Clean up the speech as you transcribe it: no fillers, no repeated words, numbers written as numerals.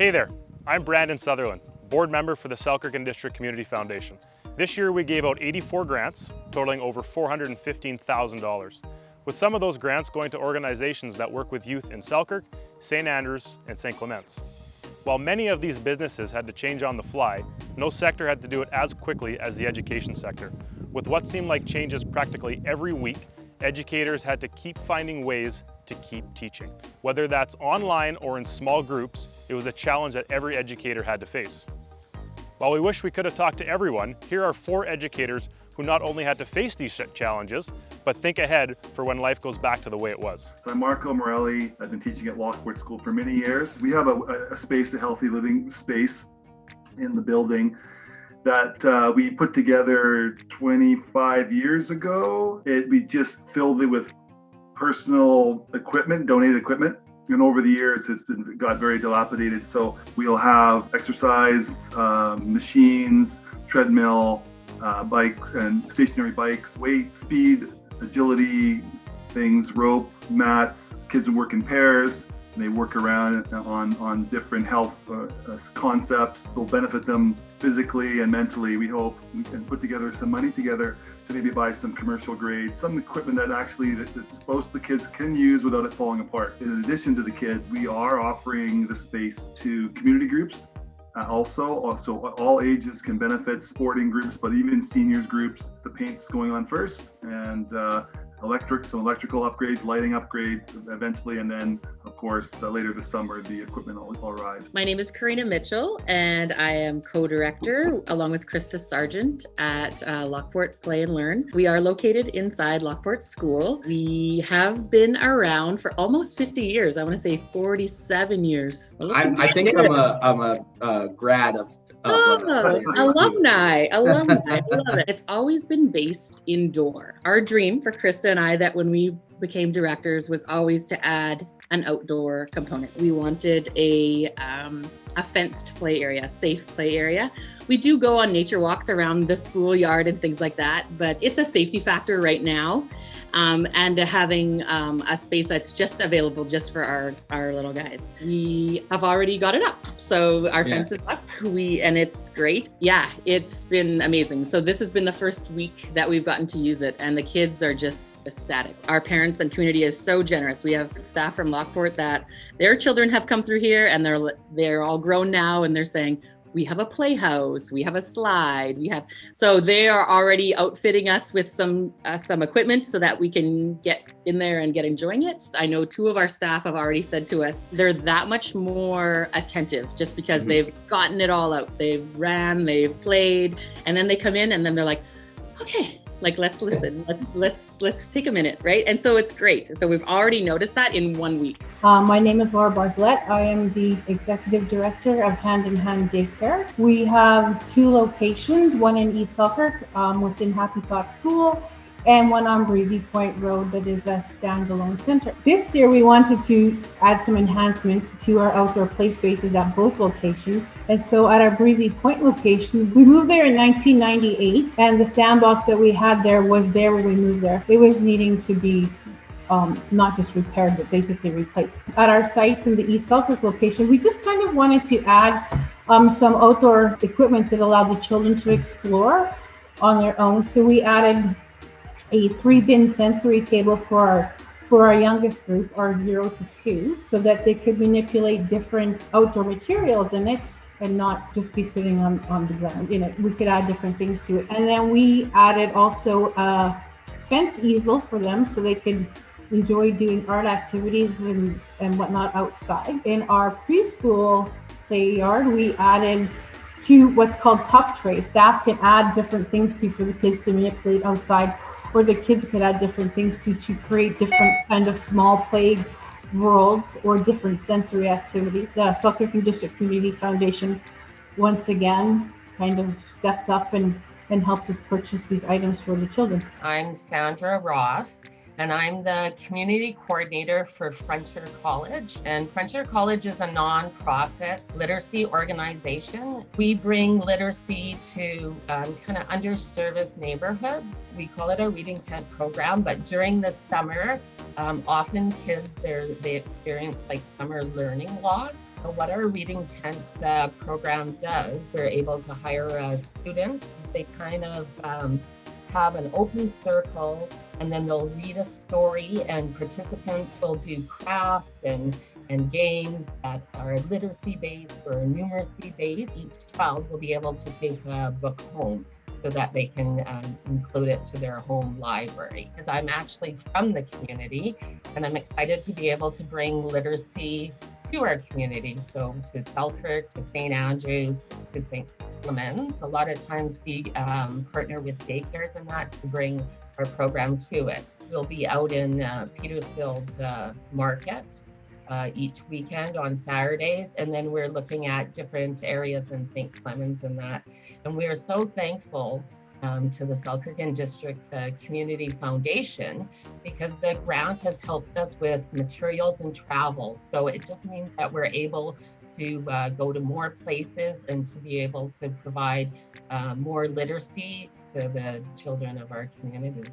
Hey there, I'm Brandon Sutherland, board member for the Selkirk and District Community Foundation. This year we gave out 84 grants, totaling over $415,000, with some of those grants going to organizations that work with youth in Selkirk, St. Andrews, and St. Clements. While many of these businesses had to change on the fly, no sector had to do it as quickly as the education sector. With what seemed like changes practically every week, educators had to keep finding ways to keep teaching. Whether that's online or in small groups, it was a challenge that every educator had to face. While we wish we could have talked to everyone, here are 4 educators who not only had to face these challenges, but think ahead for when life goes back to the way it was. So I'm Marco Morelli. I've been teaching at Lockport School for many years. We have a space, a healthy living space in the building that we put together 25 years ago. We just filled it with personal equipment, donated equipment. And over the years, got very dilapidated. So we'll have exercise machines, treadmill, bikes and stationary bikes, weight, speed, agility things, rope, mats. Kids will work in pairs. They work around on different health concepts. They'll benefit them physically and mentally. We hope we can put together some money together to maybe buy some commercial grade, some equipment that actually that most of the kids can use without it falling apart. In addition to the kids, we are offering the space to community groups. Also, all ages can benefit, sporting groups, but even seniors groups. The paint's going on first, and some electrical upgrades, lighting upgrades eventually, and then of course later this summer the equipment will arrive. My name is Karina Mitchell and I am co-director along with Krista Sargent at Lockport Play and Learn. We are located inside Lockport School. We have been around for almost 50 years. I want to say 47 years. I think I'm a grad of alumni. I love it. It's always been based indoor. Our dream for Krista and I, that when we became directors, was always to add an outdoor component. We wanted a fenced play area, a safe play area. We do go on nature walks around the schoolyard and things like that, but it's a safety factor right now. And having a space that's just available just for our little guys. We have already got it up. So our fence is up, and it's great. Yeah, it's been amazing. So this has been the first week that we've gotten to use it, and the kids are just ecstatic. Our parents and community is so generous. We have staff from Lockport that their children have come through here, and they're all grown now, and they're saying, we have a playhouse, we have a slide, so they are already outfitting us with some equipment so that we can get in there and get enjoying it. I know 2 of our staff have already said to us, they're that much more attentive just because they've gotten it all out. They've ran, they've played, and then they come in and then they're like, okay, let's listen, let's take a minute, right? And so it's great. So we've already noticed that in 1 week. My name is Laura Bartlett. I am the executive director of Hand in Hand Daycare. We have 2 locations, one in East Selkirk within Happy Thought School, and one on Breezy Point Road that is a standalone center. This year we wanted to add some enhancements to our outdoor play spaces at both locations. And so at our Breezy Point location, we moved there in 1998, and the sandbox that we had there was there when we moved there. It was needing to be not just repaired, but basically replaced. At our site in the East Selkirk location, we just kind of wanted to add some outdoor equipment that allowed the children to explore on their own. So we added a 3-bin sensory table for our youngest group, our 0 to 2, so that they could manipulate different outdoor materials in it and not just be sitting on the ground. We could add different things to it. And then we added also a fence easel for them so they could enjoy doing art activities and whatnot outside. In our preschool play yard, we added 2 what's called tough trays. Staff can add different things for the kids to manipulate outside, or the kids could add different things to create different kind of small play worlds or different sensory activities. The Selkirk and District Community Foundation once again kind of stepped up and helped us purchase these items for the children. I'm Sandra Ross, and I'm the community coordinator for Frontier College. And Frontier College is a nonprofit literacy organization. We bring literacy to kind of underserviced neighborhoods. We call it a reading tent program, but during the summer, often kids, they experience like summer learning loss. So what our Reading Tent program does, we're able to hire a student. They kind of have an open circle, and then they'll read a story, and participants will do crafts and games that are literacy-based or numeracy-based. Each child will be able to take a book home so that they can include it to their home library. Because I'm actually from the community, and I'm excited to be able to bring literacy to our community. So to Selkirk, to St. Andrews, to St. Clemens. A lot of times we partner with daycares and that to bring our program to it. We'll be out in Petersfield Market each weekend on Saturdays, and then we're looking at different areas in St. Clemens and that. And we are so thankful to the Selkirk District Community Foundation, because the grant has helped us with materials and travel. So it just means that we're able to go to more places and to be able to provide more literacy to the children of our communities.